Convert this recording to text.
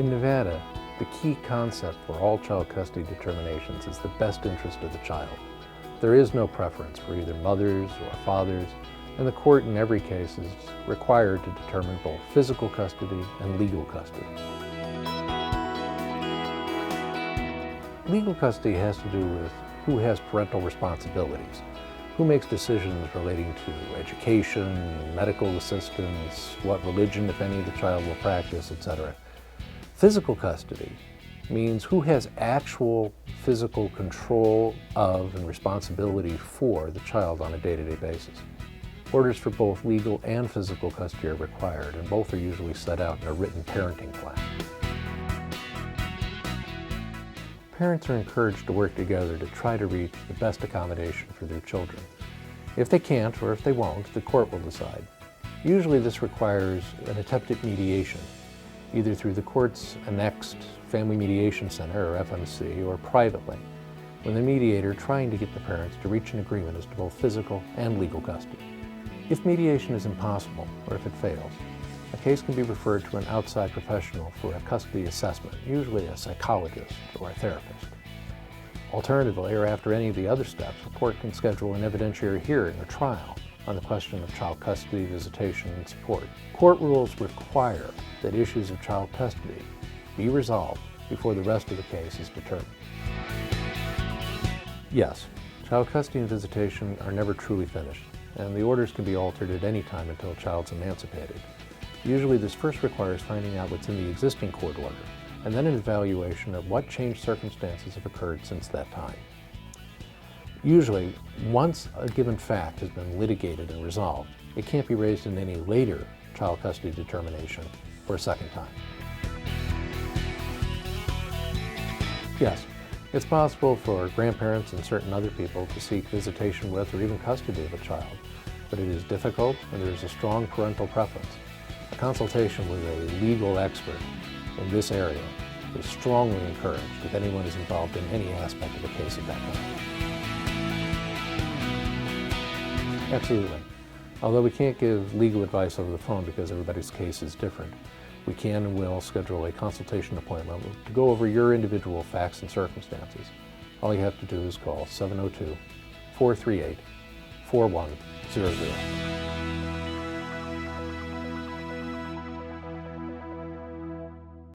In Nevada, the key concept for all child custody determinations is the best interest of the child. There is no preference for either mothers or fathers, and the court in every case is required to determine both physical custody and legal custody. Legal custody has to do with who has parental responsibilities, who makes decisions relating to education, medical assistance, what religion, if any, the child will practice, etc. Physical custody means who has actual physical control of and responsibility for the child on a day-to-day basis. Orders for both legal and physical custody are required, and both are usually set out in a written parenting plan. Parents are encouraged to work together to try to reach the best accommodation for their children. If they can't, or if they won't, the court will decide. Usually this requires an attempt at mediation, either through the court's annexed Family Mediation Center, or FMC, or privately, with a mediator trying to get the parents to reach an agreement as to both physical and legal custody. If mediation is impossible, or if it fails, a case can be referred to an outside professional for a custody assessment, usually a psychologist or a therapist. Alternatively, or after any of the other steps, a court can schedule an evidentiary hearing or trial on the question of child custody, visitation, and support. Court rules require that issues of child custody be resolved before the rest of the case is determined. Yes, child custody and visitation are never truly finished, and the orders can be altered at any time until a child's emancipated. Usually this first requires finding out what's in the existing court order, and then an evaluation of what changed circumstances have occurred since that time. Usually, once a given fact has been litigated and resolved, it can't be raised in any later child custody determination for a second time. Yes, it's possible for grandparents and certain other people to seek visitation with or even custody of a child, but it is difficult and there is a strong parental preference. A consultation with a legal expert in this area is strongly encouraged if anyone is involved in any aspect of a case of that kind. Absolutely. Although we can't give legal advice over the phone because everybody's case is different, we can and will schedule a consultation appointment to go over your individual facts and circumstances. All you have to do is call 702-438-4100.